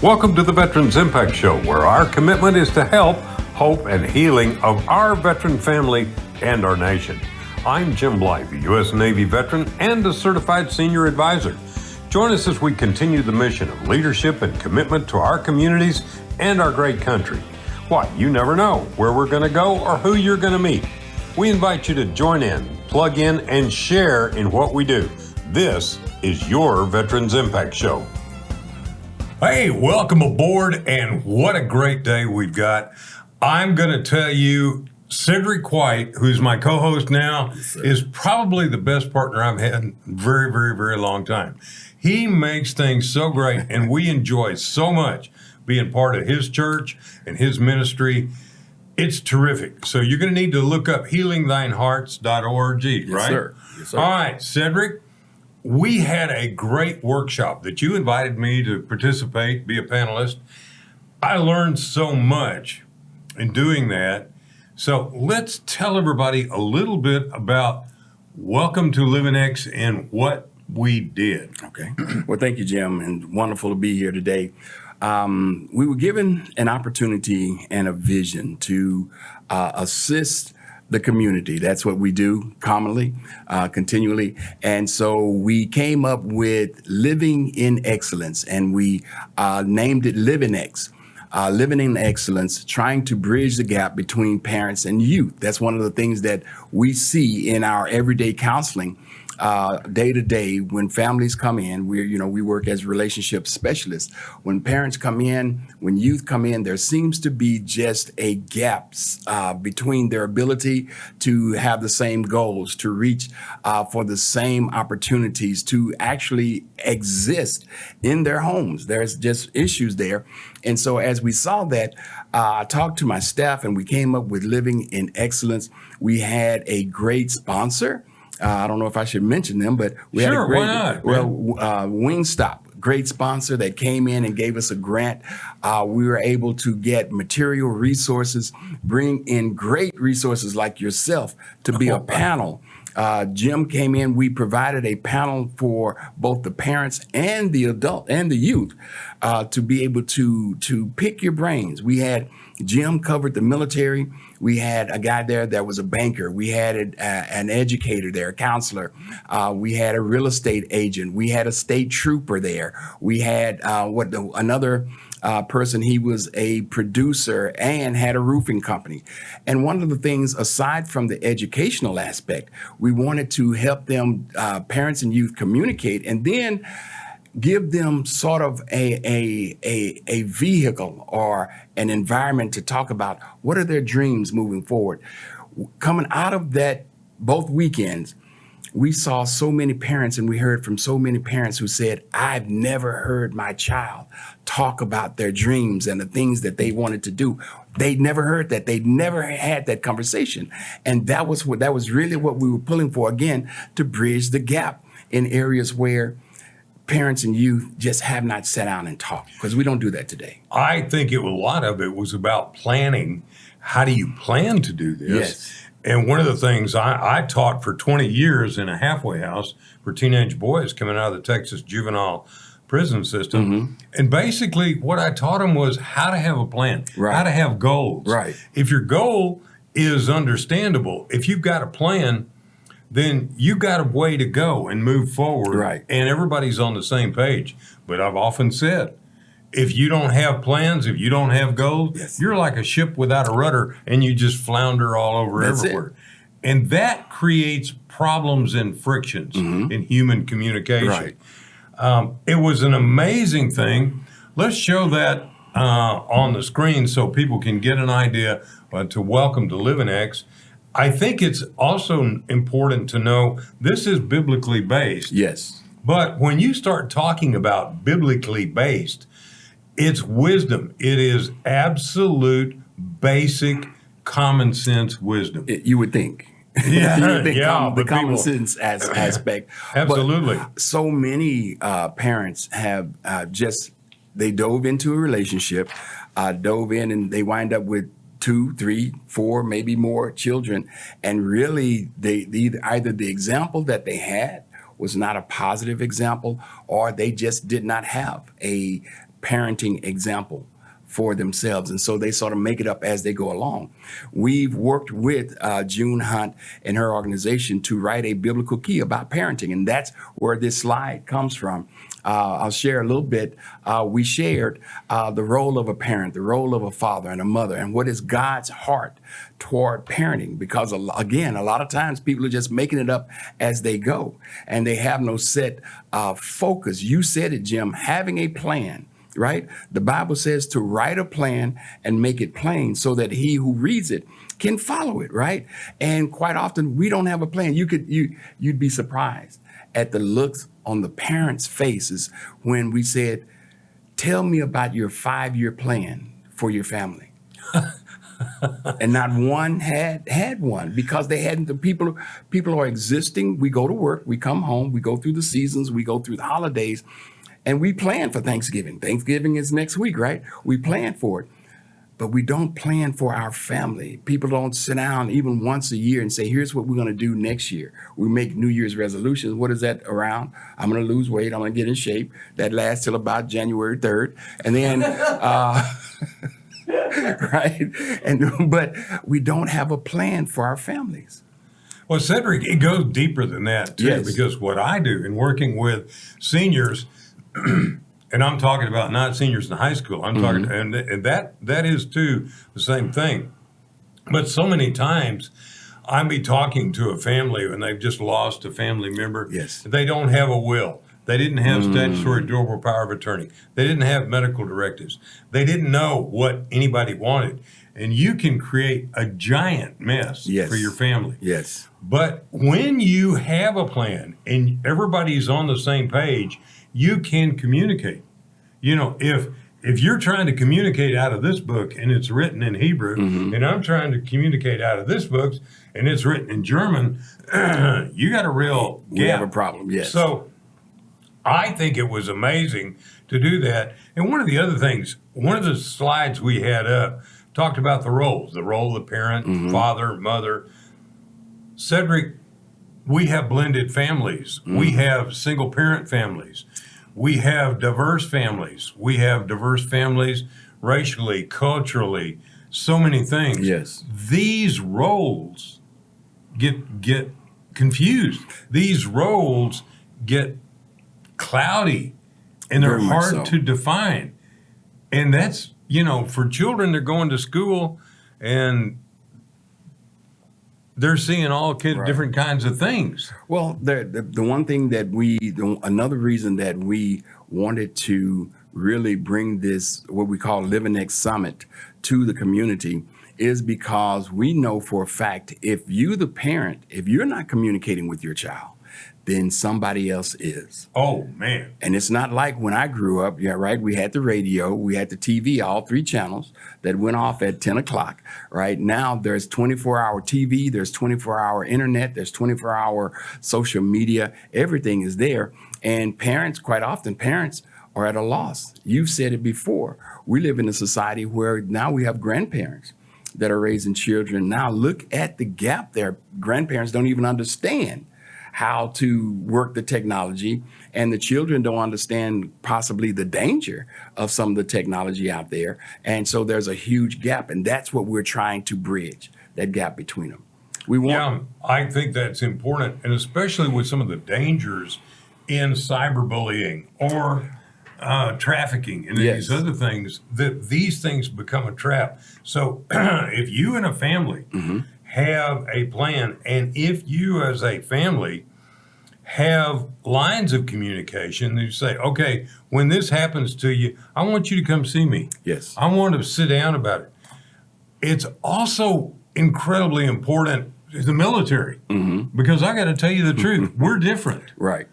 Welcome to the Veterans Impact Show, where our commitment is to help, hope, and healing of our veteran family and our nation. I'm Jim Blythe, a U.S. Navy veteran and a certified senior advisor. Join us as we continue the mission of leadership and commitment to our communities and our great country. Why, you never know where we're going to go or who you're going to meet. We invite you to join in, plug in, and share in what we do. This is your Veterans Impact Show. Hey, welcome aboard, and what a great day we've got. I'm going to tell you, Cedric White, who's my co-host now, is probably the best partner I've had in a very, very, very long time. He makes things so great, and we enjoy so much being part of his church and his ministry. It's terrific. So you're going to need to look up healingthinehearts.org, right? Yes, sir. Yes, sir. All right, Cedric. We had a great workshop that you invited me to participate, be a panelist. I learned so much in doing that. So let's tell everybody a little bit about Welcome to LivinEx and what we did. Okay. Well, thank you, Jim, and wonderful to be here today. We were given an opportunity and a vision to assist the community. That's what we do commonly, continually. And so we came up with Living in Excellence, and we named it LivinEx. Living in Excellence, trying to bridge the gap between parents and youth. That's one of the things that we see in our everyday counseling day to day. When families come in, we work as relationship specialists. When parents come in, when youth come in, there seems to be just a gap between their ability to have the same goals, to reach for the same opportunities, to actually exist in their homes. There's just issues there. And so as we saw that, I talked to my staff and we came up with Living in Excellence. We had a great sponsor. I don't know if I should mention them, but we had a great, why not? Wingstop, great sponsor that came in and gave us a grant. We were able to get material resources, bring in great resources like yourself to be a panel. Jim came in, we provided a panel for both the parents and the adult and the youth to be able to pick your brains. We had Jim covered the military. We had a guy there that was a banker. We had an educator there, a counselor. We had a real estate agent. We had a state trooper there. We had another person. He was a producer and had a roofing company. And one of the things, aside from the educational aspect, we wanted to help them, parents and youth, communicate, and then give them sort of a vehicle or an environment to talk about what are their dreams moving forward. Coming out of that, both weekends, we saw so many parents and we heard from so many parents who said, I've never heard my child talk about their dreams and the things that they wanted to do. They'd never heard that. They'd never had that conversation. And that was really what we were pulling for, again, to bridge the gap in areas where parents and youth just have not sat down and talked, because we don't do that today. I think a lot of it was about planning. How do you plan to do this? Yes. And one of the things I taught for 20 years in a halfway house for teenage boys coming out of the Texas juvenile prison system. Mm-hmm. And basically what I taught them was how to have a plan, right, how to have goals. Right. If your goal is understandable, if you've got a plan, then you got a way to go and move forward. Right. And everybody's on the same page. But I've often said, if you don't have plans, if you don't have goals, yes, you're like a ship without a rudder and you just flounder all over everywhere. And that creates problems and frictions in human communication. Right. It was an amazing thing. Let's show that on the screen so people can get an idea to Welcome to LivinEx. I think it's also important to know this is biblically based. Yes. But when you start talking about biblically based, it's wisdom. It is absolute, basic, common sense wisdom. You would think. Yeah, the common sense aspect. Absolutely. But so many parents have they dove into a relationship, dove in, and they wind up with 2, 3, 4, maybe more children. And really, either the example that they had was not a positive example, or they just did not have a parenting example for themselves. And so they sort of make it up as they go along. We've worked with June Hunt and her organization to write a biblical key about parenting. And that's where this slide comes from. I'll share a little bit. We shared the role of a parent, the role of a father and a mother, and what is God's heart toward parenting. Because again, a lot of times people are just making it up as they go, and they have no set focus. You said it, Jim, having a plan. Right? The Bible says to write a plan and make it plain so that he who reads it can follow it, right? And quite often we don't have a plan. You'd be surprised at the looks on the parents' faces when we said, "Tell me about your 5-year plan for your family." And not one had one, because they hadn't. The people are existing. We go to work, we come home, we go through the seasons, we go through the holidays. And we plan for Thanksgiving. Thanksgiving is next week, right? We plan for it, but we don't plan for our family. People don't sit down even once a year and say, here's what we're going to do next year. We make New Year's resolutions. What is that around? I'm going to lose weight. I'm going to get in shape. That lasts till about January 3rd. And then, right? But we don't have a plan for our families. Well, Cedric, it goes deeper than that, too, Yes. because what I do in working with seniors, and I'm talking about not seniors in high school, I'm talking, and that is, too, the same thing. But so many times, I be talking to a family and they've just lost a family member. Yes. They don't have a will. They didn't have statutory durable power of attorney. They didn't have medical directives. They didn't know what anybody wanted. And you can create a giant mess Yes. for your family. Yes. But when you have a plan and everybody's on the same page, you can communicate. You know, if you're trying to communicate out of this book and it's written in Hebrew, and I'm trying to communicate out of this book and it's written in German, you got a real gap. We have a problem, yes. So I think it was amazing to do that. And one of the other things, one of the slides we had up talked about the roles, the role of parent, father, mother. Cedric, we have blended families. We have single parent families. We have diverse families. We have diverse families racially, culturally, so many things. Yes. These roles get confused. These roles get cloudy, and they're Very much hard so. to define. And that's, you know, for children, they're going to school and they're seeing all different kinds of things. Well, the one thing that another reason that we wanted to really bring this, what we call LivinEx Summit, to the community is because we know for a fact, if you, the parent, if you're not communicating with your child, then somebody else is. Oh, man. And it's not like when I grew up, yeah, right? We had the radio, we had the TV, all 3 channels that went off at 10 o'clock, right? Now there's 24-hour TV, there's 24-hour internet, there's 24-hour social media, everything is there. And parents, quite often, parents are at a loss. You've said it before. We live in a society where now we have grandparents that are raising children. Now look at the gap there. Grandparents don't even understand how to work the technology, and the children don't understand possibly the danger of some of the technology out there. And so there's a huge gap, and that's what we're trying to bridge, that gap between them. Yeah, I think that's important, and especially with some of the dangers in cyberbullying or trafficking and Yes. these other things, that these things become a trap. So if you and a family have a plan, and if you as a family have lines of communication, you say, okay, when this happens to you, I want you to come see me. Yes. I want to sit down about it. It's also incredibly important to the military, because I got to tell you the truth, we're different. Right.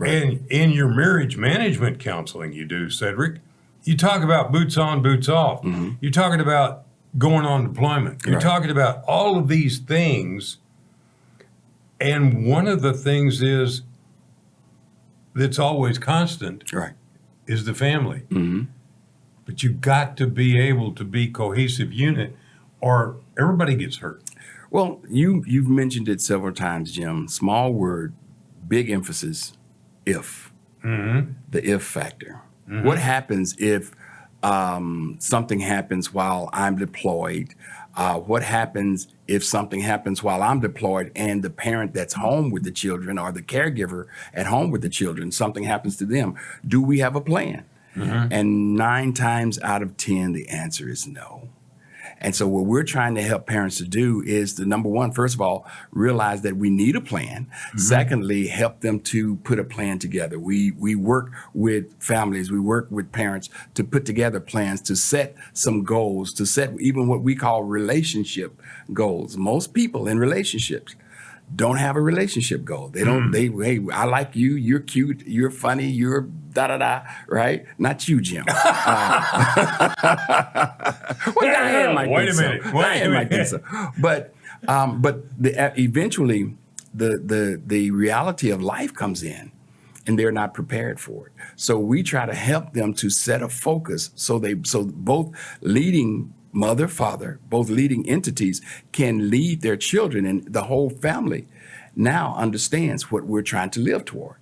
And in your marriage management counseling you do, Cedric, you talk about boots on, boots off. You're talking about going on deployment. You're Right. talking about all of these things. And one of the things is that's always constant Right. is the family. But you've got to be able to be cohesive unit or everybody gets hurt. Well, you've mentioned it several times, Jim. Small word, big emphasis, if. The if factor. What happens if something happens while I'm deployed? What happens if something happens while I'm deployed and the parent that's home with the children or the caregiver at home with the children, something happens to them? Do we have a plan? And 9 times out of 10, the answer is no. And so what we're trying to help parents to do is to, number one, first of all, realize that we need a plan. Secondly, help them to put a plan together. We work with families, we work with parents to put together plans, to set some goals, to set even what we call relationship goals. Most people in relationships don't have a relationship goal. They don't, hey, I like you, you're cute, you're funny, you're da-da-da, right? Not you, Jim. Well, Diane might Wait think a so. minute. Diane might think so. But eventually the reality of life comes in and they're not prepared for it. So we try to help them to set a focus so both leading mother, father, both leading entities can lead their children, and the whole family now understands what we're trying to live toward.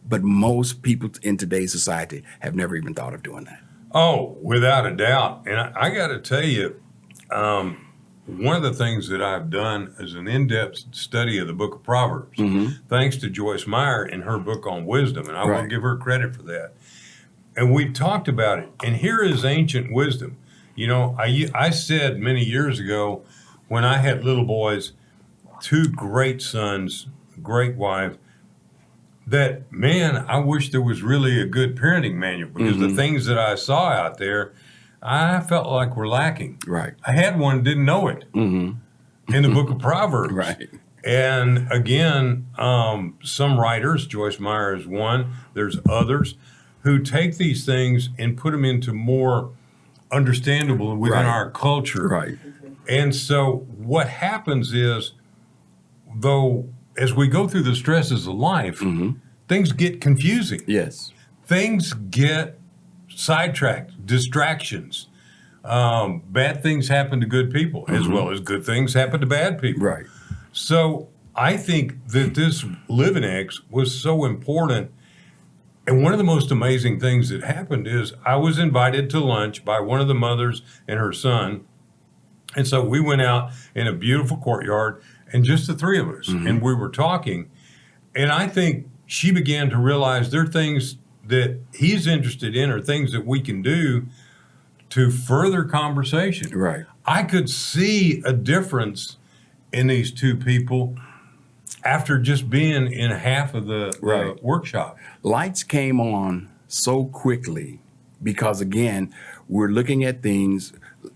But most people in today's society have never even thought of doing that. Oh, without a doubt. And I got to tell you, one of the things that I've done is an in-depth study of the book of Proverbs, thanks to Joyce Meyer in her book on wisdom. And I will give her credit for that. And we've talked about it. And here is ancient wisdom. You know, I said many years ago when I had little boys, 2 great sons, great wife, that, man, I wish there was really a good parenting manual, because the things that I saw out there, I felt like were lacking. Right. I had one, didn't know it, in the book of Proverbs. Right. And again, some writers, Joyce Meyer is one, there's others, who take these things and put them into more understandable within our culture. Right. And so what happens is, though, as we go through the stresses of life, things get confusing. Yes. Things get sidetracked, distractions. Bad things happen to good people, as well as good things happen to bad people. Right. So I think that this LivinEx was so important. And one of the most amazing things that happened is I was invited to lunch by one of the mothers and her son. And so we went out in a beautiful courtyard, and just the 3 of us, and we were talking. And I think she began to realize there are things that he's interested in, or things that we can do to further conversation. Right. I could see a difference in these 2 people after just being in half of the workshop. Lights came on so quickly because, again, we're looking at things.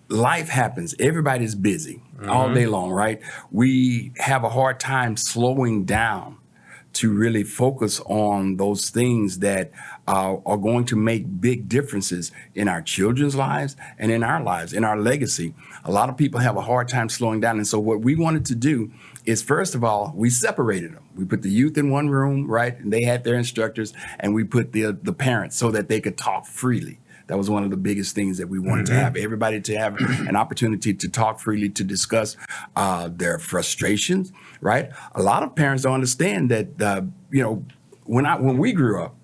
Life happens. Everybody's busy all day long, right? We have a hard time slowing down to really focus on those things that are going to make big differences in our children's lives and in our lives, in our legacy. A lot of people have a hard time slowing down. And so what we wanted to do is, first of all, we separated them. We put the youth in one room, right? And they had their instructors, and we put the parents so that they could talk freely. That was one of the biggest things that we wanted to have, everybody to have an opportunity to talk freely, to discuss their frustrations, right? A lot of parents don't understand that, when we grew up,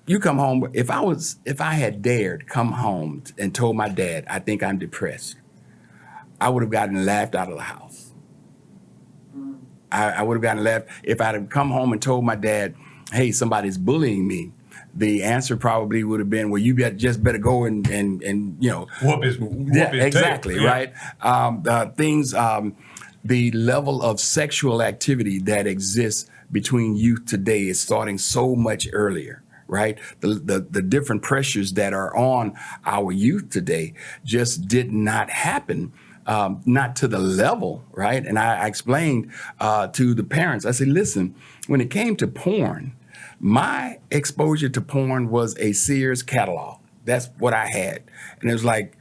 you come home, if I had dared come home and told my dad, I think I'm depressed, I would have gotten laughed out of the house. I would have gotten laughed. If I'd have come home and told my dad, hey, somebody's bullying me, the answer probably would have been, well, you just better go and Whoop his exactly, tail. right? The level of sexual activity that exists between youth today is starting so much earlier, right? The different pressures that are on our youth today just did not happen. Not to the level, right? And I explained to the parents, I said, listen, when it came to porn, my exposure to porn was a Sears catalog. That's what I had. And it was like,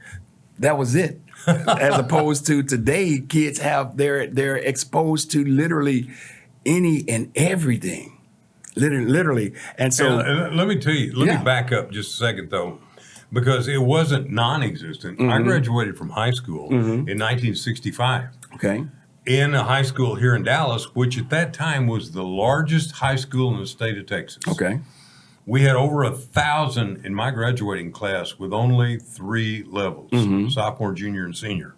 that was it. As opposed to today, kids they're exposed to literally any and everything. Literally. And so let me tell you, let me back up just a second though, because it wasn't non-existent. I graduated from high school in 1965. Okay. In a high school here in Dallas, which at that time was the largest high school in the state of Texas. Okay. We had over 1,000 in my graduating class with only 3 levels, sophomore, junior, and senior.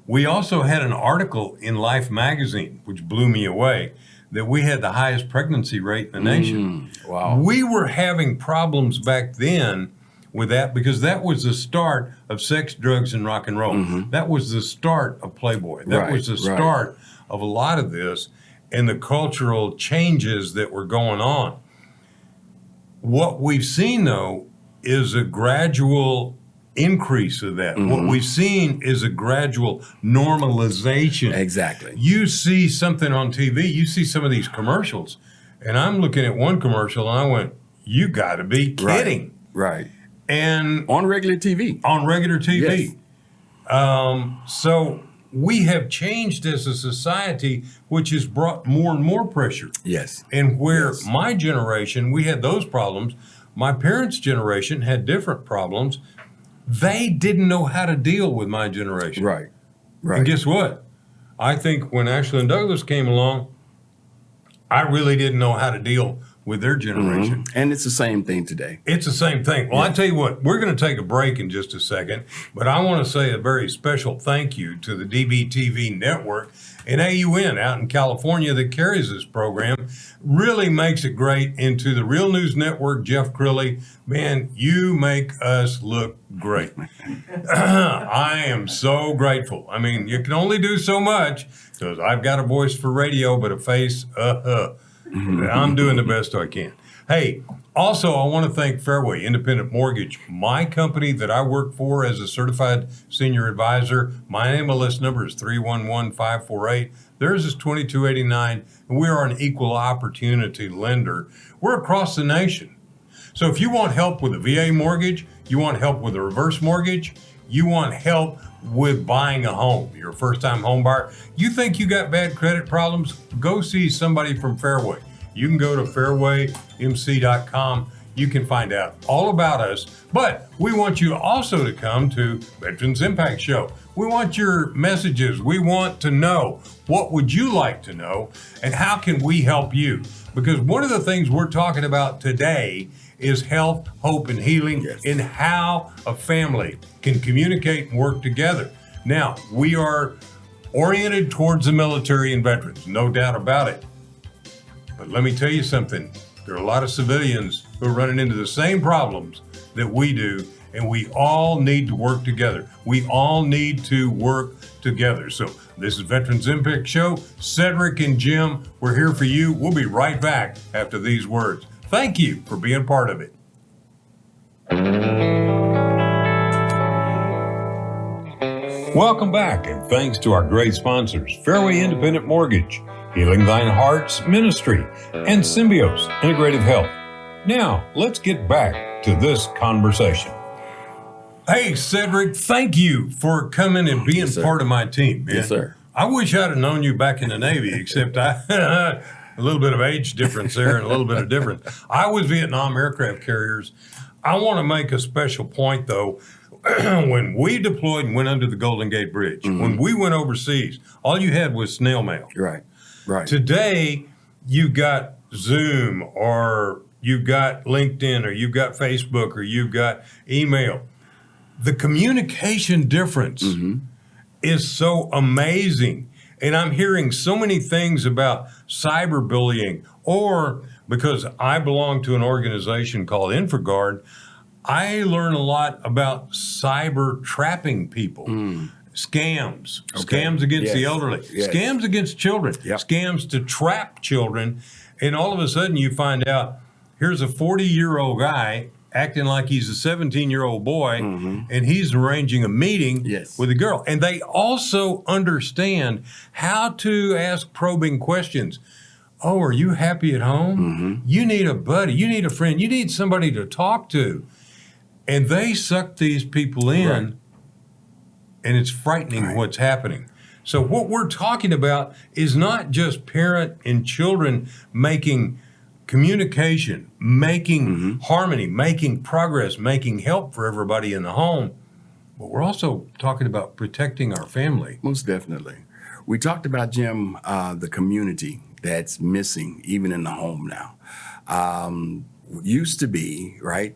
We also had an article in Life magazine, which blew me away, that we had the highest pregnancy rate in the nation. Wow. We were having problems back then with that because that was the start of sex, drugs, and rock and roll. That was the start of Playboy. That was the start of a lot of this and the cultural changes that were going on. What we've seen, though, is a gradual increase of that. What we've seen is a gradual normalization. Exactly. You see something on TV, you see some of these commercials, and I'm looking at one commercial and I went, you got to be kidding. Right. And on regular TV. On regular TV. Yes. So we have changed as a society, which has brought more and more pressure. Yes. And where my generation, we had those problems. My parents' generation had different problems. They didn't know how to deal with my generation. Right. And guess what? I think when Ashley and Douglas came along, I really didn't know how to deal with their generation. And it's the same thing today. It's the same thing. Well, I tell you what, we're going to take a break in just a second, but I want to say a very special thank you to the DBTV network and AUN out in California that carries this program. Really makes it great. And to the Real News Network, Jeff Crilly, man, you make us look great. I am so grateful. I mean, you can only do so much because I've got a voice for radio, but a face, I'm doing the best I can. Hey, also, I want to thank Fairway Independent Mortgage, my company that I work for as a certified senior advisor. My MLS number is 311-548. Theirs is 2289, and we are an equal opportunity lender. We're across the nation. So if you want help with a VA mortgage, you want help with a reverse mortgage, you want help with buying a home, you're a first-time home buyer, you think you got bad credit problems, go see somebody from Fairway. You can go to fairwaymc.com. You can find out all about us, but we want you also to come to Veterans Impact Show. We want your messages. We want to know, what would you like to know, and how can we help you? Because one of the things we're talking about today is health, hope, and healing, and how a family can communicate and work together. Now, we are oriented towards the military and veterans, no doubt about it. But let me tell you something. There are a lot of civilians who are running into the same problems that we do, and we all need to work together. We all need to work together. So this is Veterans Impact Show. Cedric and Jim, we're here for you. We'll be right back after these words. Thank you for being part of it. Welcome back, and thanks to our great sponsors, Fairway Independent Mortgage, Healing Thine Heart's Ministry, and Symbios Integrative Health. Now, let's get back to this conversation. Hey, Cedric, thank you for coming and being part of my team, man. Yes, sir. I wish I'd have known you back in the Navy, except a little bit of age difference there and a little bit of difference. I was Vietnam aircraft carriers. I want to make a special point, though. When we deployed and went under the Golden Gate Bridge, when we went overseas, all you had was snail mail. Right. Today, you've got Zoom, or you've got LinkedIn, or you've got Facebook, or you've got email. The communication difference is so amazing. And I'm hearing so many things about cyberbullying, or because I belong to an organization called InfraGuard, I learn a lot about cyber trapping people. Scams, scams against the elderly, scams against children, scams to trap children. And all of a sudden you find out, here's a 40-year-old guy acting like he's a 17-year-old boy, and he's arranging a meeting with a girl. And they also understand how to ask probing questions. Oh, are you happy at home? You need a buddy, you need a friend, you need somebody to talk to. And they suck these people in, and it's frightening what's happening. So what we're talking about is not just parent and children making communication, making harmony, making progress, making help for everybody in the home, but we're also talking about protecting our family. Most definitely. We talked about, Jim, the community that's missing even in the home now. used to be, right?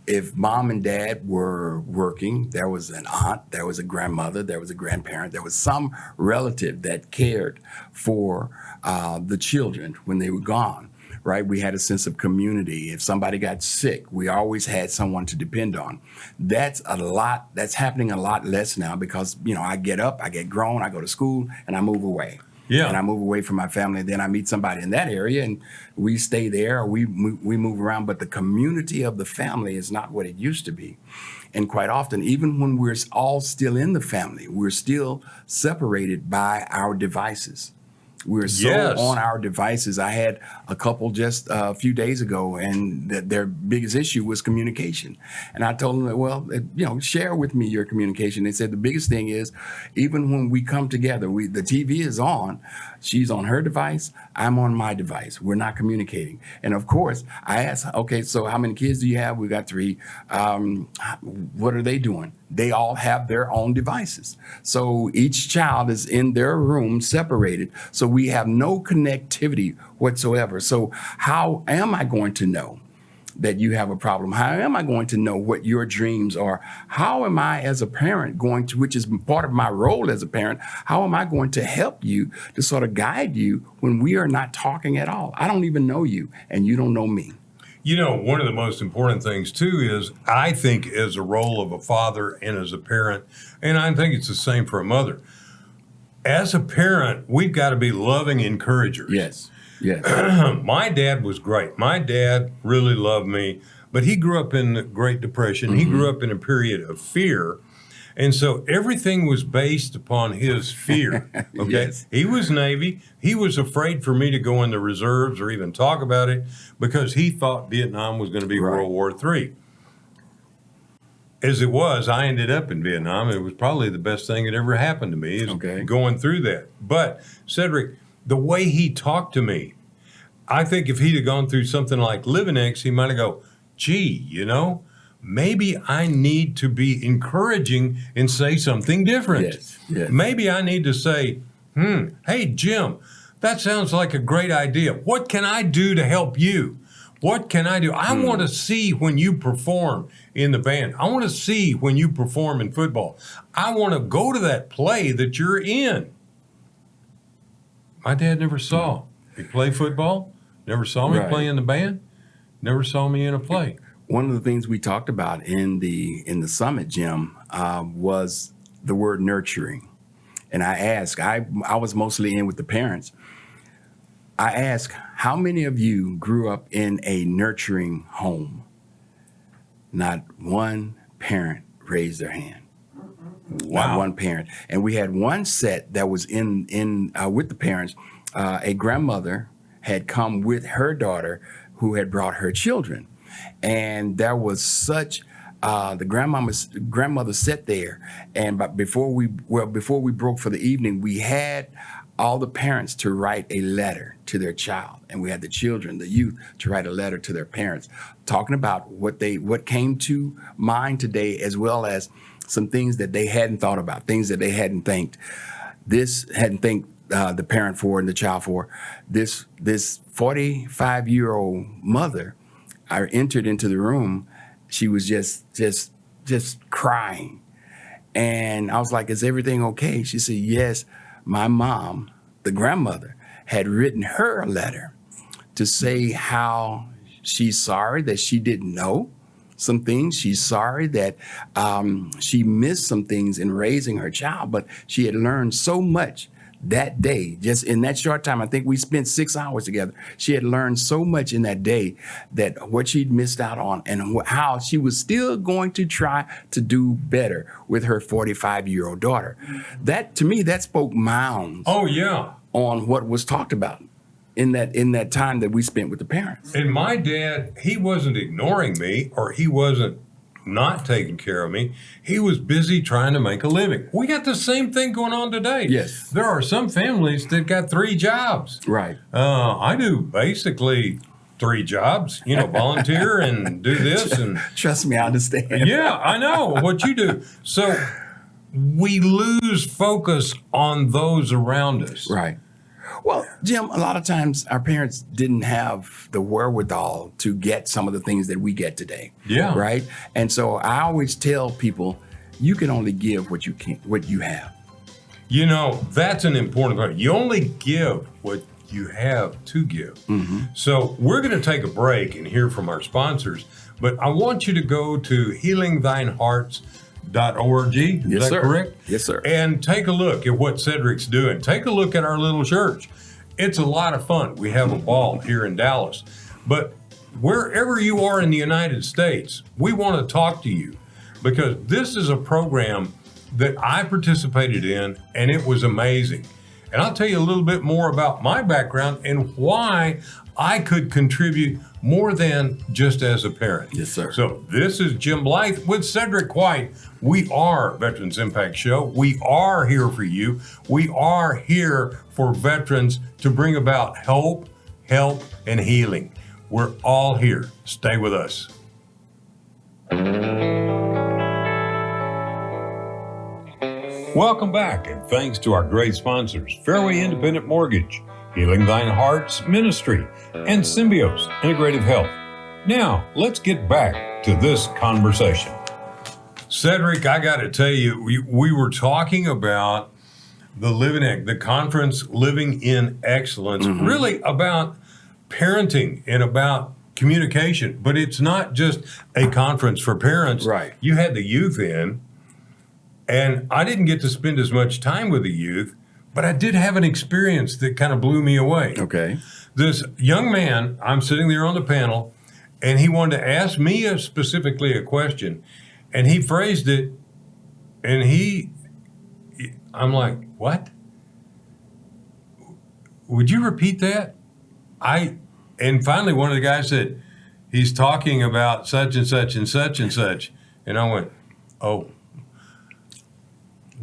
If mom and dad were working, there was an aunt, there was a grandmother, there was a grandparent, there was some relative that cared for the children when they were gone, right? We had a sense of community. If somebody got sick, we always had someone to depend on. That's happening a lot less now because, I get up, I get grown, I go to school, and I move away. Yeah. And I move away from my family, and then I meet somebody in that area, and we stay there, or we move around. But the community of the family is not what it used to be. And quite often, even when we're all still in the family, we're still separated by our devices. We're so Yes. on our devices. I had a couple just a few days ago, and their biggest issue was communication. And I told them, well, share with me your communication. They said the biggest thing is, even when we come together, the TV is on. She's on her device. I'm on my device. We're not communicating. And of course, I asked, okay, so how many kids do you have? We got 3. What are they doing? They all have their own devices. So each child is in their room separated. So we have no connectivity whatsoever. So how am I going to know that you have a problem? How am I going to know what your dreams are? How am I as a parent going to, which is part of my role as a parent, how am I going to help you to sort of guide you when we are not talking at all? I don't even know you and you don't know me. One of the most important things, too, is I think as a role of a father and as a parent, and I think it's the same for a mother. As a parent, we've got to be loving encouragers. Yes. My dad was great. My dad really loved me, but he grew up in the Great Depression. Mm-hmm. He grew up in a period of fear. And so everything was based upon his fear. Okay. Yes. He was Navy. He was afraid for me to go in the reserves or even talk about it because he thought Vietnam was going to be World War III. As it was, I ended up in Vietnam. It was probably the best thing that ever happened to me is going through that. But Cedric, the way he talked to me, I think if he'd have gone through something like LivinEx, he might have go, gee, maybe I need to be encouraging and say something different. Yes. Maybe I need to say, hey, Jim, that sounds like a great idea. What can I do to help you? What can I do? I want to see when you perform in the band. I want to see when you perform in football. I want to go to that play that you're in. My dad never saw me play football, never saw me play in the band, never saw me in a play. One of the things we talked about in the summit, Jim, was the word nurturing. And I asked, I was mostly in with the parents. I asked, how many of you grew up in a nurturing home? Not one parent raised their hand. Wow. Not one parent. And we had one set that was in with the parents. A grandmother had come with her daughter who had brought her children. And there was such the grandmother sat there, and before we broke for the evening, we had all the parents to write a letter to their child, and we had the children, the youth, to write a letter to their parents, talking about what came to mind today, as well as some things that they hadn't thought about, things that they hadn't thanked the parent for and the child for. This 45-year-old mother, I entered into the room. She was just crying. And I was like, is everything okay? She said, yes, my mom, the grandmother, had written her a letter to say how she's sorry that she didn't know some things. She's sorry that she missed some things in raising her child, but she had learned so much that day, just in that short time. I think we spent 6 hours together. She had learned so much in that day, that what she'd missed out on, and how she was still going to try to do better with her 45-year-old daughter. That, to me, that spoke mounds. Oh, yeah. On what was talked about in that time that we spent with the parents. And my dad, he wasn't ignoring me, or he wasn't not taking care of me. He was busy trying to make a living. We got the same thing going on today. Yes. There are some families that got 3 jobs. Right. I do basically 3 jobs, volunteer and do this. And trust me, I understand. Yeah, I know what you do. So we lose focus on those around us. Right. Well, Jim, a lot of times our parents didn't have the wherewithal to get some of the things that we get today. Yeah. Right. And so I always tell people, you can only give what you have. You know, that's an important part. You only give what you have to give. So we're going to take a break and hear from our sponsors, but I want you to go to healingthinehearts.org. Is Yes, that sir. correct? Yes, sir. And take a look at what Cedric's doing. Take a look at our little church. It's a lot of fun. We have a ball here in Dallas. But wherever you are in the United States, we want to talk to you because this is a program that I participated in, and it was amazing. And I'll tell you a little bit more about my background and why I could contribute more than just as a parent. Yes, sir. So this is Jim Blythe with Cedric White. We are Veterans Impact Show. We are here for you. We are here for veterans to bring about hope, help, and healing. We're all here. Stay with us. Welcome back, and thanks to our great sponsors, Fairway Independent Mortgage, Healing Thine Hearts Ministry, and Symbios Integrative Health. Now, let's get back to this conversation. Cedric, I got to tell you, we were talking about the LivinEx, the conference Living in Excellence, really about parenting and about communication. But it's not just a conference for parents. Right. You had the youth in, and I didn't get to spend as much time with the youth, but I did have an experience that kind of blew me away. Okay. This young man, I'm sitting there on the panel, and he wanted to ask me specifically a question, and he phrased it, and I'm like, what? Would you repeat that? And finally one of the guys said, he's talking about such and such and such and such. And I went, oh.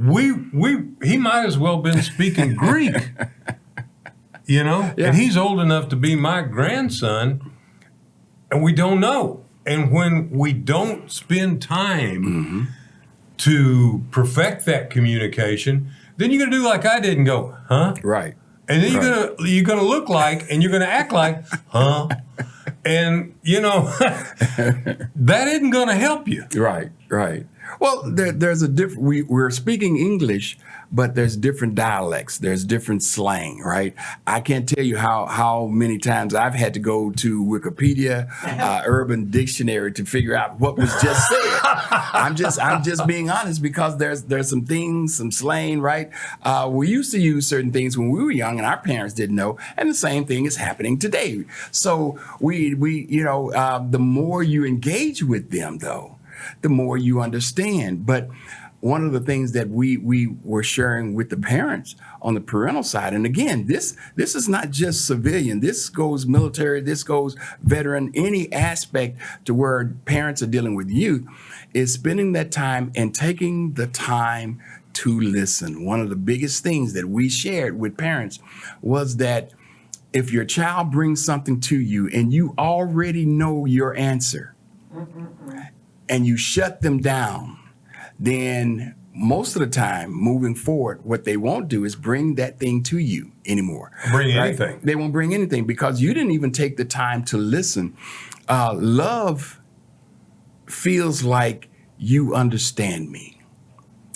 He might as well been speaking Greek, you know? Yeah. And he's old enough to be my grandson, and we don't know. And when we don't spend time to perfect that communication, then you're gonna do like I did and go, huh? Right. And then you're gonna look like and you're gonna act like, huh? And you know, that isn't gonna help you. Right. Right. Well, there's a different. We're speaking English, but there's different dialects. There's different slang, right? I can't tell you how many times I've had to go to Wikipedia, Urban Dictionary to figure out what was just said. I'm just being honest because there's some things, some slang, right? We used to use certain things when we were young, and our parents didn't know, and the same thing is happening today. So the more you engage with them, though, the more you understand. But one of the things that we were sharing with the parents on the parental side, and again, this is not just civilian, this goes military, this goes veteran, any aspect to where parents are dealing with youth, is spending that time and taking the time to listen. One of the biggest things that we shared with parents was that if your child brings something to you and you already know your answer, and you shut them down, then most of the time moving forward, what they won't do is bring that thing to you anymore. Bring anything. They won't bring anything because you didn't even take the time to listen. Love feels like you understand me.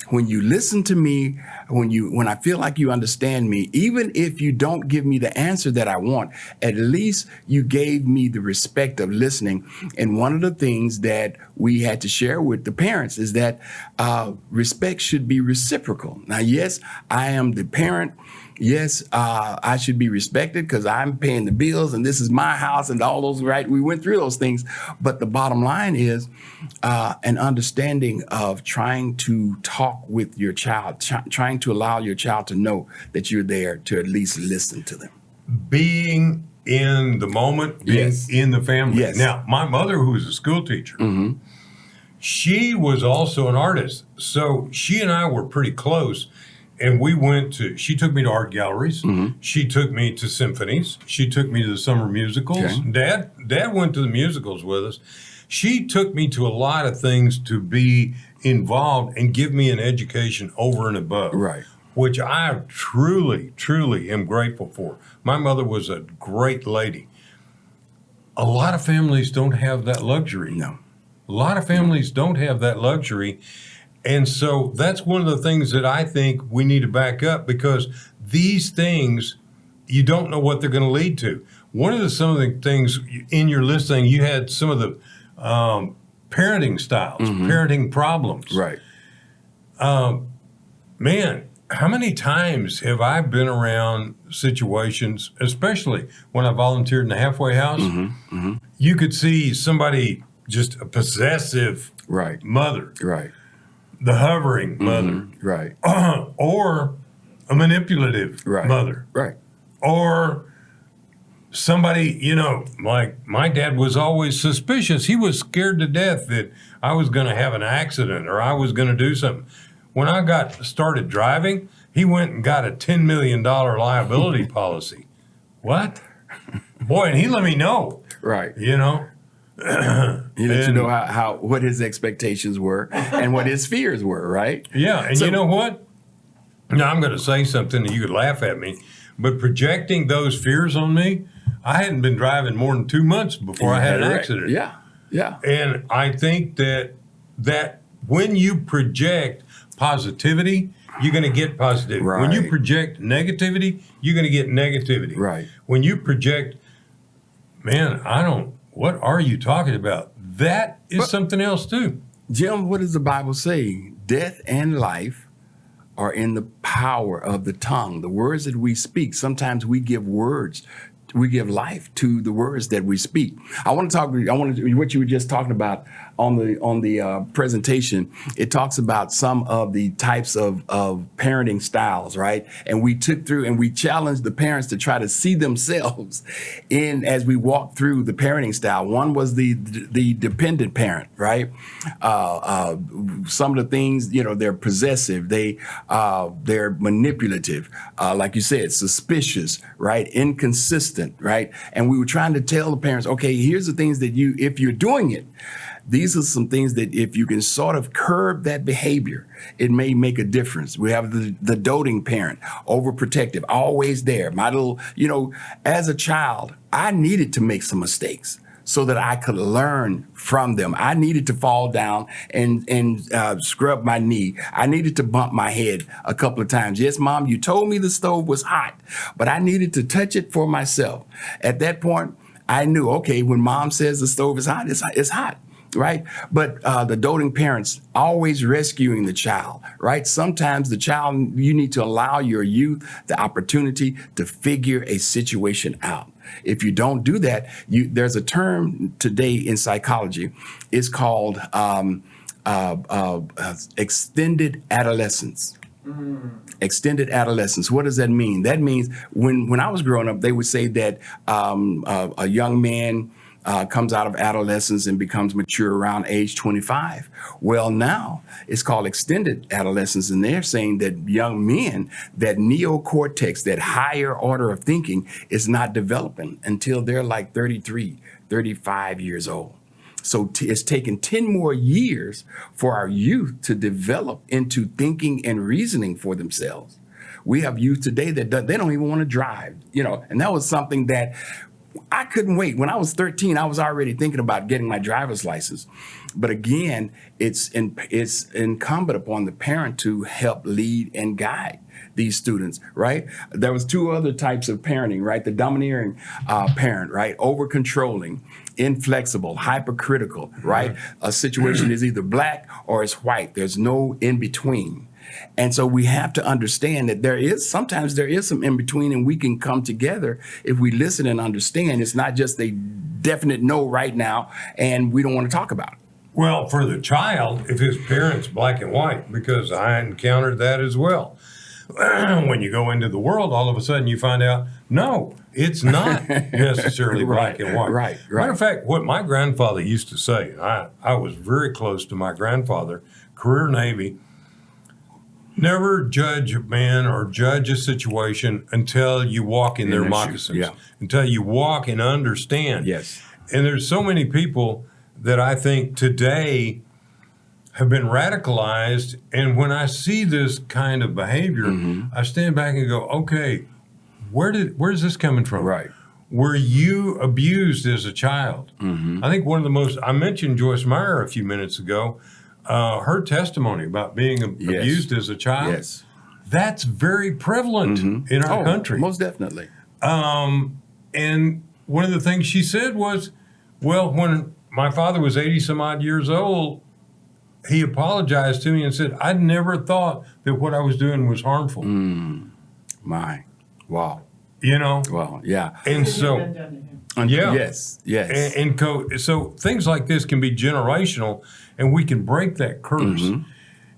When you listen to me, when I feel like you understand me, even if you don't give me the answer that I want, at least you gave me the respect of listening. And one of the things that we had to share with the parents is that respect should be reciprocal. Now, yes, I am the parent. Yes, I should be respected because I'm paying the bills and this is my house and all those, right? We went through those things. But the bottom line is an understanding of trying to talk with your child, trying to allow your child to know that you're there to at least listen to them. Being in the moment, being in the family. Yes. Now, my mother, who was a school teacher, she was also an artist. So she and I were pretty close. And she took me to art galleries. She took me to symphonies. She took me to the summer musicals. Okay. Dad went to the musicals with us. She took me to a lot of things to be involved and give me an education over and above. Right. which I truly, truly am grateful for. My mother was a great lady. A lot of families don't have that luxury. No. A lot of families don't have that luxury. And so that's one of the things that I think we need to back up, because these things, you don't know what they're going to lead to. One of some of the things in your listing, you had some of the parenting styles, parenting problems. Right. Man, how many times have I been around situations, especially when I volunteered in the halfway house, you could see somebody, just a possessive Right. mother, Right. the hovering mother, Right. or a manipulative Right. mother, Right. or somebody, like my dad was always suspicious. He was scared to death that I was going to have an accident or I was going to do something. When I got started driving, he went and got a $10 million liability policy. What? Boy, and he let me know, Right. you know. He let you know what his expectations were and what his fears were, right? Yeah, and So- you know what? Now, I'm going to say something that you could laugh at me, but projecting those fears on me, I hadn't been driving more than 2 months before I had an accident. Yeah. Yeah. And I think that when you project positivity, you're going to get positivity. Right. When you project negativity, you're going to get negativity. Right. When you project, man, what are you talking about? That is something else too. Jim, what does the Bible say? Death and life are in the power of the tongue. The words that we speak, sometimes we give life to the words that we speak. What you were just talking about on the presentation. It talks about some of the types of parenting styles, right? And we took through and we challenged the parents to try to see themselves in as we walked through the parenting style. One was the dependent parent, right? Some of the things, they're possessive, they're manipulative, like you said, suspicious, right? Inconsistent, right? And we were trying to tell the parents, okay, here's the things that if you're doing it, these are some things that if you can sort of curb that behavior, it may make a difference. We have the doting parent, overprotective, always there. My little, as a child, I needed to make some mistakes so that I could learn from them. I needed to fall down and scrub my knee. I needed to bump my head a couple of times. Yes, Mom, you told me the stove was hot, but I needed to touch it for myself. At that point, I knew, okay, when Mom says the stove is hot, it's hot. Right. But the doting parents always rescuing the child. Right. Sometimes the child, you need to allow your youth the opportunity to figure a situation out. If you don't do that, there's a term today in psychology. It's called extended adolescence. Extended adolescence. What does that mean? That means when I was growing up, they would say that a young man comes out of adolescence and becomes mature around age 25. Well, now it's called extended adolescence, and they're saying that young men, that neocortex, that higher order of thinking, is not developing until they're like 33, 35 years old. So it's taken 10 more years for our youth to develop into thinking and reasoning for themselves. We have youth today that they don't even want to drive, and that was something that I couldn't wait. When I was 13, I was already thinking about getting my driver's license. But again, it's incumbent upon the parent to help lead and guide these students, right? There was two other types of parenting, right? The domineering parent, right? Over-controlling, inflexible, hypercritical, right? A situation is either black or it's white. There's no in between. And so we have to understand that sometimes there is some in between, and we can come together if we listen and understand. It's not just a definite no right now, and we don't want to talk about it. Well, for the child, if his parents black and white, because I encountered that as well. When you go into the world, all of a sudden you find out, no, it's not necessarily black and white. Right. Matter of fact, what my grandfather used to say, I was very close to my grandfather, career Navy. Never judge a man or judge a situation until you walk in their moccasins, until you walk and understand. Yes. And there's so many people that I think today have been radicalized. And when I see this kind of behavior, I stand back and go, okay, where's this coming from? Right. Were you abused as a child? I think one of the most, I mentioned Joyce Meyer a few minutes ago, her testimony about being abused as a child. Yes. That's very prevalent in our country. Most definitely. And one of the things she said was, well, when my father was 80 some odd years old, he apologized to me and said, I never thought that what I was doing was harmful. My. Wow. You know? Wow. Yeah. And so, yeah. Yes. Yes. So things like this can be generational, and we can break that curse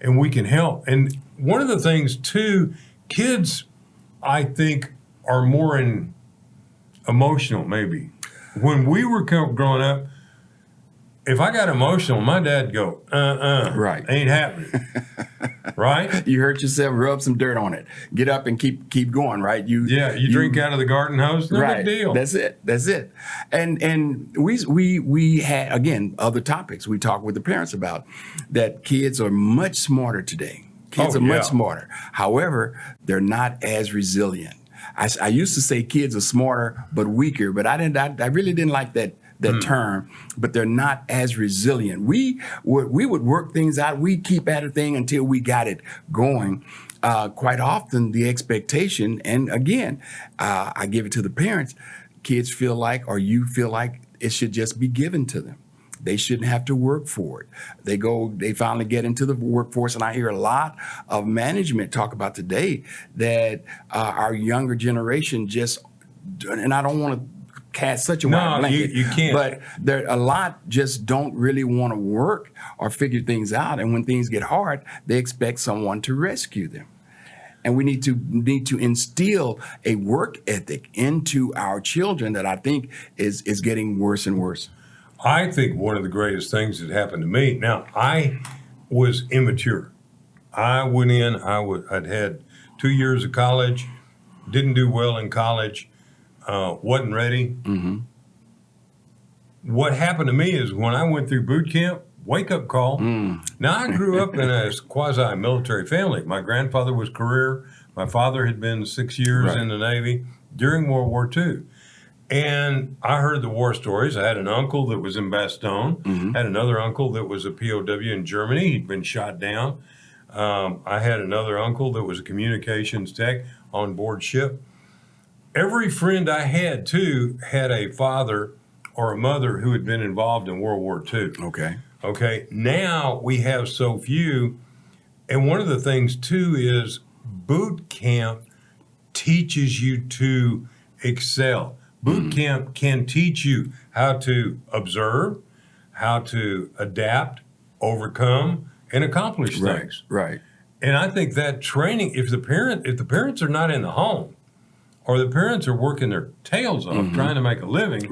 and we can help. And one of the things, too, kids, I think, are more emotional, maybe. When we were growing up, if I got emotional, my dad'd go, Right. ain't happening. Right? You hurt yourself, rub some dirt on it. Get up and keep going, right? You drink out of the garden hose, no right. big deal. That's it. And we had, again, other topics we talked with the parents about, that kids are much smarter today. Kids are much smarter. However, they're not as resilient. I used to say kids are smarter but weaker, but I really didn't like that term, but they're not as resilient. We would work things out. We'd keep at a thing until we got it going. Quite often the expectation, and again, I give it to the parents, kids feel like, or you feel like, it should just be given to them. They shouldn't have to work for it. They finally get into the workforce, and I hear a lot of management talk about today that our younger generation just, and I don't want to cast such a wide blanket. You can't. But a lot just don't really want to work or figure things out, and when things get hard, they expect someone to rescue them. And we need to instill a work ethic into our children that I think is getting worse and worse. I think one of the greatest things that happened to me, now I was immature. I went in, I'd had 2 years of college, didn't do well in college, wasn't ready. What happened to me is when I went through boot camp, wake up call. Now I grew up in a quasi-military family. My grandfather was career. My father had been 6 years in the Navy during World War II. And I heard the war stories. I had an uncle that was in Bastogne, had another uncle that was a POW in Germany. He'd been shot down. I had another uncle that was a communications tech on board ship. Every friend I had, too, had a father or a mother who had been involved in World War II. Okay. Now we have so few. And one of the things, too, is boot camp teaches you to excel. Boot camp can teach you how to observe, how to adapt, overcome, and accomplish things. Right. And I think that training, if the parents are not in the home, or the parents are working their tails off trying to make a living,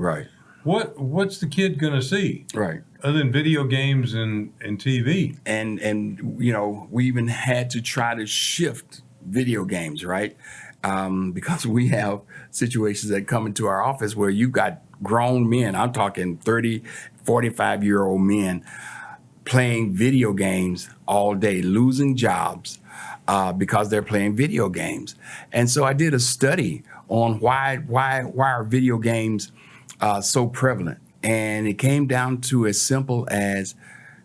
what's the kid going to see? Right. Other than video games and TV. And you know, we even had to try to shift video games, right? Because we have situations that come into our office where you've got grown men, I'm talking 30, 45-year-old men, playing video games all day, losing jobs because they're playing video games. And so I did a study on why are video games so prevalent. And it came down to as simple as,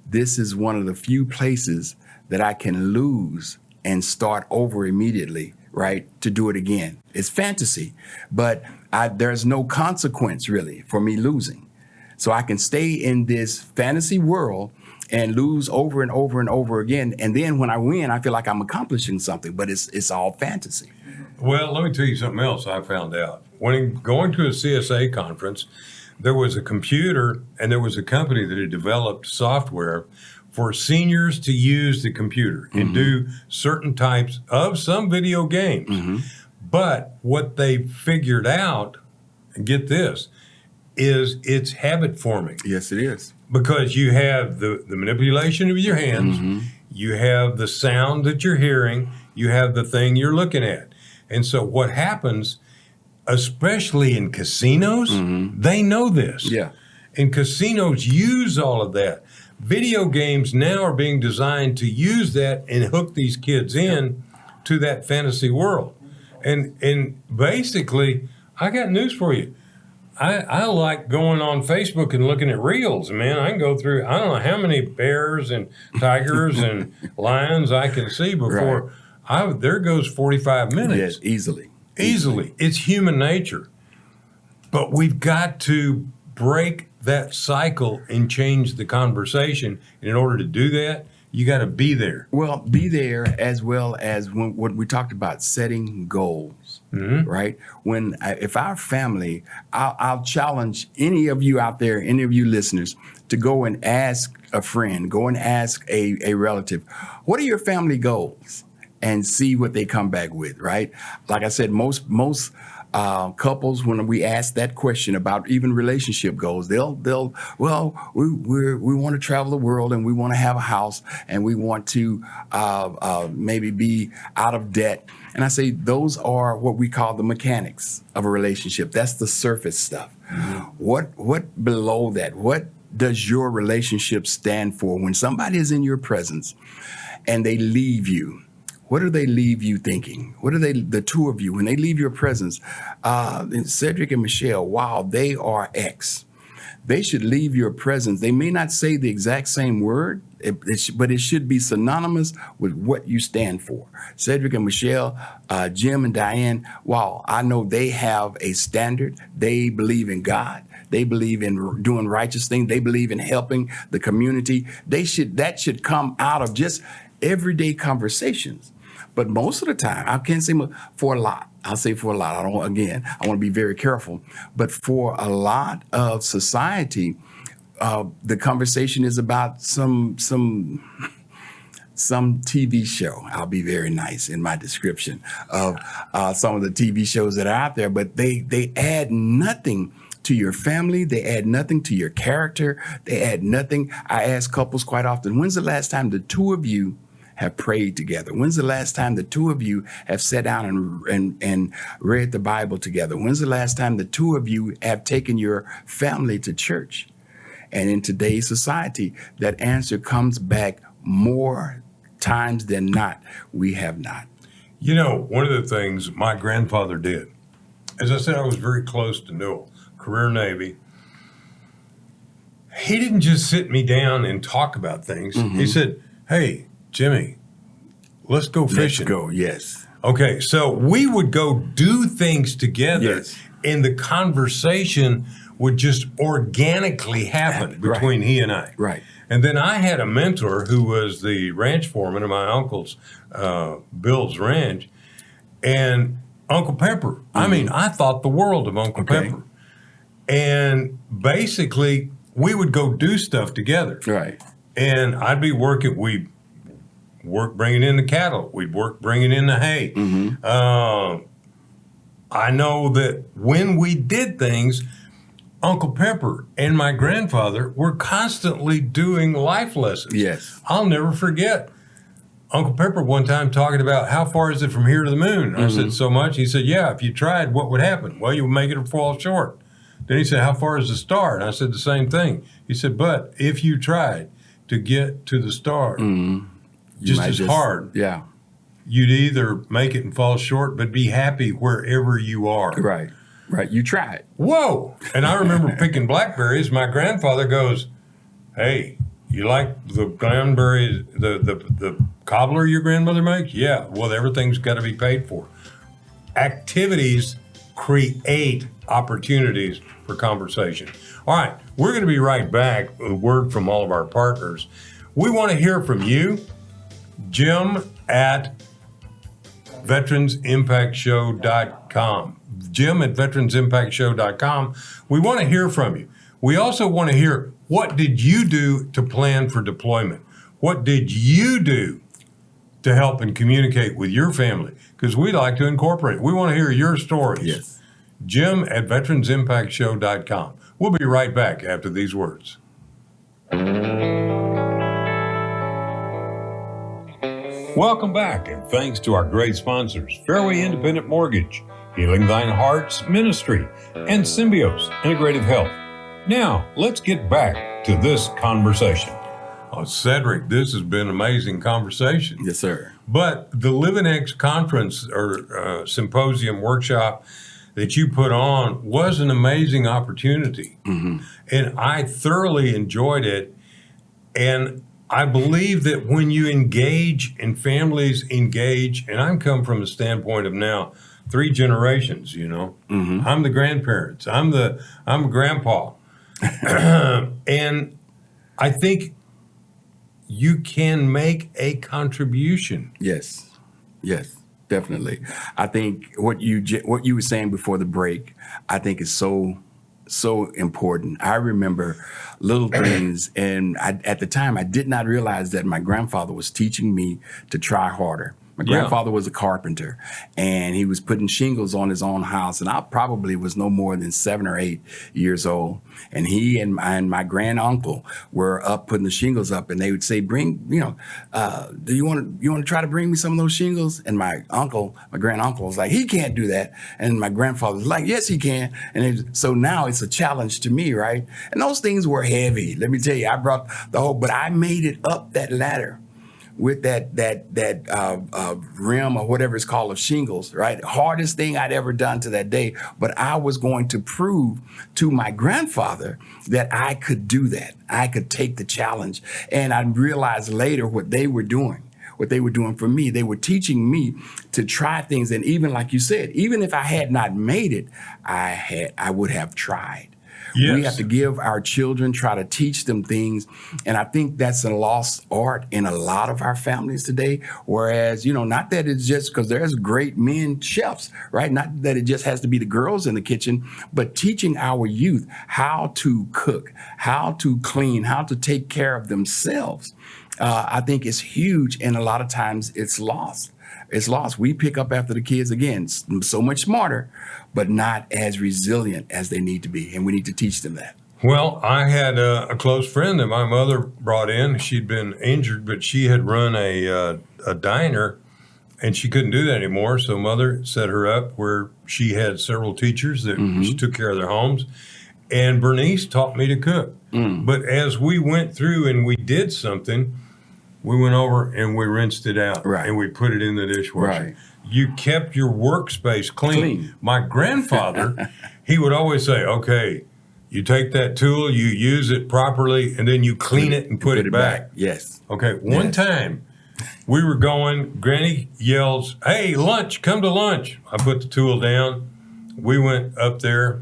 this is one of the few places that I can lose and start over immediately, right, to do it again. It's fantasy, but there's no consequence really for me losing. So I can stay in this fantasy world and lose over and over and over again. And then when I win, I feel like I'm accomplishing something, but it's all fantasy. Well, let me tell you something else I found out. When going to a CSA conference, there was a computer and there was a company that had developed software for seniors to use the computer and do certain types of some video games. But what they figured out, and get this, is it's habit forming. Yes, it is. Because you have the manipulation of your hands, you have the sound that you're hearing, you have the thing you're looking at. And so what happens, especially in casinos, they know this. Yeah. And casinos use all of that. Video games now are being designed to use that and hook these kids in to that fantasy world. And basically, I got news for you. I like going on Facebook and looking at reels, man. I can go through, I don't know how many bears and tigers and lions I can see before there goes 45 minutes. Yes, easily. Easily. It's human nature. But we've got to break that cycle and change the conversation. And in order to do that, you got to be there. Well, be there, as well as what we talked about, setting goals, right? If our family, I'll challenge any of you out there, any of you listeners, to go and ask a friend, go and ask a relative, what are your family goals? And see what they come back with, right? Like I said, most couples, when we ask that question about even relationship goals, we want to travel the world, and we want to have a house, and we want to maybe be out of debt. And I say those are what we call the mechanics of a relationship. That's the surface stuff. What below that? What does your relationship stand for? When somebody is in your presence and they leave you, what do they leave you thinking? What are the two of you, when they leave your presence? Cedric and Michelle, wow, they are X. They should leave your presence. They may not say the exact same word, but it should be synonymous with what you stand for. Cedric and Michelle, Jim and Diane, wow, I know they have a standard. They believe in God. They believe in doing righteous things. They believe in helping the community. That should come out of just everyday conversations. But most of the time, I can't say for a lot. I'll say for a lot. I want to be very careful. But for a lot of society, the conversation is about some TV show. I'll be very nice in my description of some of the TV shows that are out there. But they add nothing to your family. They add nothing to your character. They add nothing. I ask couples quite often, when's the last time the two of you have prayed together? When's the last time the two of you have sat down and read the Bible together? When's the last time the two of you have taken your family to church? And in today's society, that answer comes back more times than not, we have not. You know, one of the things my grandfather did, as I said, I was very close to Newell, career Navy. He didn't just sit me down and talk about things. He said, hey, Jimmy, let's go fishing. Let's go, yes. Okay, so we would go do things together, and the conversation would just organically happen between he and I. Right. And then I had a mentor who was the ranch foreman of my uncle's, Bill's ranch, and Uncle Pepper. I mean, I thought the world of Uncle Pepper. And basically, we would go do stuff together. Right. And I'd be working, we'd work bringing in the cattle. We'd work bringing in the hay. I know that when we did things, Uncle Pepper and my grandfather were constantly doing life lessons. Yes. I'll never forget Uncle Pepper one time talking about how far is it from here to the moon? I said, so much. He said, yeah, if you tried, what would happen? Well, you would make it fall short. Then he said, how far is the star? And I said the same thing. He said, but if you tried to get to the star, just as hard. Yeah. You'd either make it and fall short, but be happy wherever you are. Right. Right. You tried. Whoa. And I remember picking blackberries. My grandfather goes, hey, you like the cranberry, the cobbler your grandmother makes? Yeah. Well, everything's got to be paid for. Activities create opportunities for conversation. All right. We're going to be right back with a word from all of our partners. We want to hear from you. Jim at veteransimpactshow.com. Jim at veteransimpactshow.com. We want to hear from you. We also want to hear, what did you do to plan for deployment? What did you do to help and communicate with your family? Because we like to incorporate. We want to hear your stories. Yes. Jim at veteransimpactshow.com. We'll be right back after these words. Welcome back, and thanks to our great sponsors, Fairway Independent Mortgage, Healing Thine Hearts Ministry, and Symbios Integrative Health. Now, let's get back to this conversation. Oh, Cedric, this has been an amazing conversation. Yes, sir. But the LivinEx conference or symposium workshop that you put on was an amazing opportunity. And I thoroughly enjoyed it. And I believe that when you engage and families engage, and I'm come from a standpoint of now 3 generations, you know, I'm the grandparents, I'm a grandpa. And I think you can make a contribution. Yes, definitely. I think what you were saying before the break, I think is so important. I remember little things, and at the time, I did not realize that my grandfather was teaching me to try harder. My grandfather was a carpenter, and he was putting shingles on his own house, and I probably was no more than 7 or 8 years old. And he and my grand uncle were up putting the shingles up, and they would say, "Do you want to try to bring me some of those shingles?" And my grand uncle was like, "He can't do that." And my grandfather was like, "Yes, he can." And so now it's a challenge to me, right? And those things were heavy. Let me tell you, I brought but I made it up that ladder with that rim or whatever it's called of shingles, right? Hardest thing I'd ever done to that day. But I was going to prove to my grandfather that I could do that. I could take the challenge. And I realized later what they were doing for me. They were teaching me to try things. And even like you said, even if I had not made it, I would have tried. Yes. We have to give our children, try to teach them things. And I think that's a lost art in a lot of our families today. Whereas, not that it's just because there's great men chefs, right? Not that it just has to be the girls in the kitchen, but teaching our youth how to cook, how to clean, how to take care of themselves. I think is huge. And a lot of times it's lost. It's lost. We pick up after the kids again, so much smarter, but not as resilient as they need to be. And we need to teach them that. Well, I had a close friend that my mother brought in. She'd been injured, but she had run a diner, and she couldn't do that anymore. So mother set her up where she had several teachers that she took care of their homes. And Bernice taught me to cook. But as we went through and we did something, we went over and we rinsed it out, and we put it in the dishwasher. Right. You kept your workspace clean. My grandfather, he would always say, "Okay, you take that tool, you use it properly, and then you clean it and put it back." Yes. Okay, one time we were going, Granny yells, "Hey, lunch, come to lunch." I put the tool down. We went up there.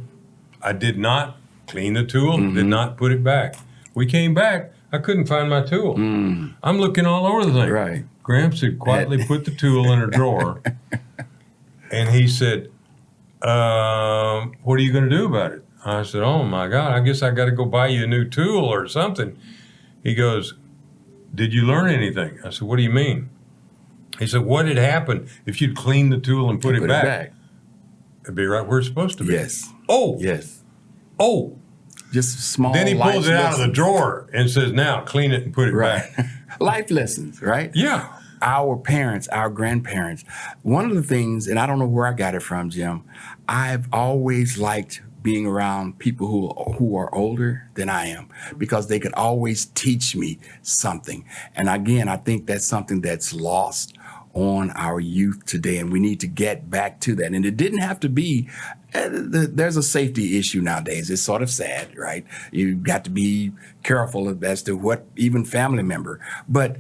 I did not clean the tool, did not put it back. We came back. I couldn't find my tool. I'm looking all over the thing. Right. Gramps had quietly put the tool in a drawer, and he said, "What are you going to do about it?" I said, "Oh my God, I guess I got to go buy you a new tool or something." He goes, "Did you learn anything?" I said, "What do you mean?" He said, "What had happened if you'd cleaned the tool and put it back? It'd be right where it's supposed to be." Yes. Oh. Yes. Oh. Just small. Then he pulls it out of the drawer and says, "Now clean it and put it back." Life lessons, right? Yeah. Our parents, our grandparents. One of the things, and I don't know where I got it from, Jim, I've always liked being around people who are older than I am, because they could always teach me something. And again, I think that's something that's lost on our youth today, and we need to get back to that. And it didn't have to be, there's a safety issue nowadays. It's sort of sad, right? You've got to be careful as to what even family member, but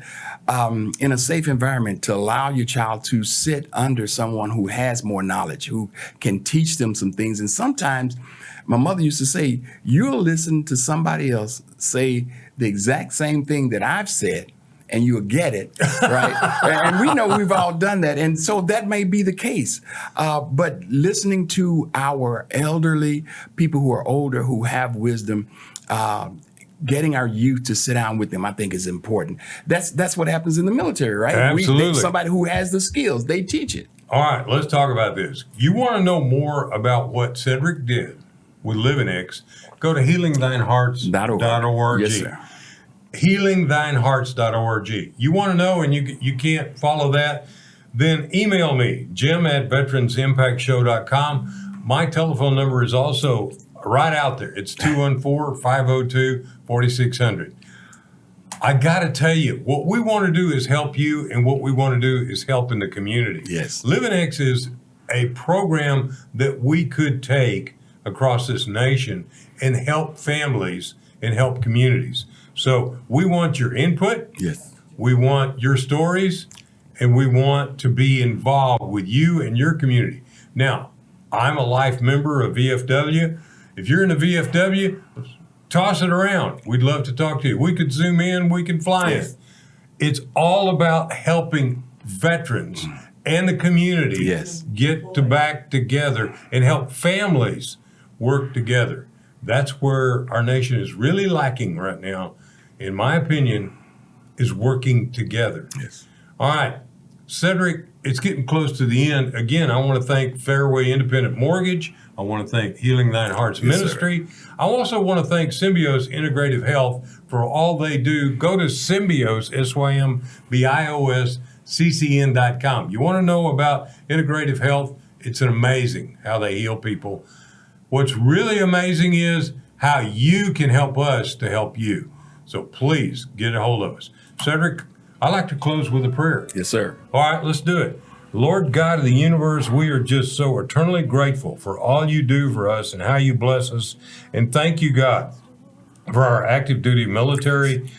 in a safe environment, to allow your child to sit under someone who has more knowledge, who can teach them some things. And sometimes my mother used to say, you'll listen to somebody else say the exact same thing that I've said, and you'll get it, right? And we know we've all done that. And so that may be the case. But listening to our elderly, people who are older, who have wisdom, getting our youth to sit down with them, I think is important. That's what happens in the military, right? Absolutely. Somebody who has the skills, they teach it. All right, let's talk about this. You want to know more about what Cedric did with LivinEx, go to healingthinehearts.org. Yes, sir. healingthinehearts.org. You want to know and you can't follow that, then email me, jim@veteransimpactshow.com. My telephone number is also right out there. It's 214-502-4600. I got to tell you, what we want to do is help you, and what we want to do is help in the community. Yes. LivinEx is a program that we could take across this nation and help families and help communities. So we want your input. Yes. We want your stories, and we want to be involved with you and your community. Now, I'm a life member of VFW. If you're in the VFW, toss it around. We'd love to talk to you. We could Zoom in, we can fly in. It's all about helping veterans and the community get back together and help families work together. That's where our nation is really lacking right now, in my opinion, is working together. Yes. All right, Cedric, it's getting close to the end. Again, I want to thank Fairway Independent Mortgage. I want to thank Healing Thine Heart's Ministry. I also want to thank Symbios Integrative Health for all they do. Go to Symbios, SYMBIOSCCN.com. You want to know about integrative health? It's amazing how they heal people. What's really amazing is how you can help us to help you. So please get a hold of us. Cedric, I like to close with a prayer. Yes, sir. All right, let's do it. Lord God of the universe, we are just so eternally grateful for all you do for us and how you bless us. And thank you, God, for our active duty military,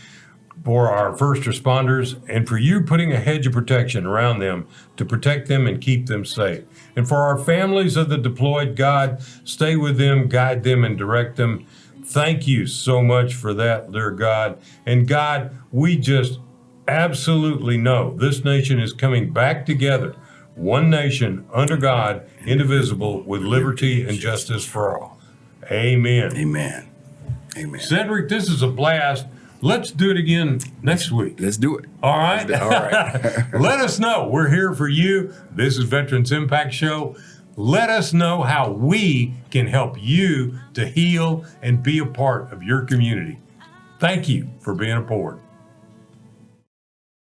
for our first responders, and for you putting a hedge of protection around them to protect them and keep them safe. And for our families of the deployed, God, stay with them, guide them, and direct them. Thank you so much for that, dear God. And God, we just absolutely know this nation is coming back together. One nation under God, indivisible, with liberty and justice for all. Amen. Amen. Amen. Cedric, this is a blast. Let's do it again next week. Let's do it. All right? All right. Let us know. We're here for you. This is Veterans Impact Show. Let us know how we can help you to heal and be a part of your community. Thank you for being a part.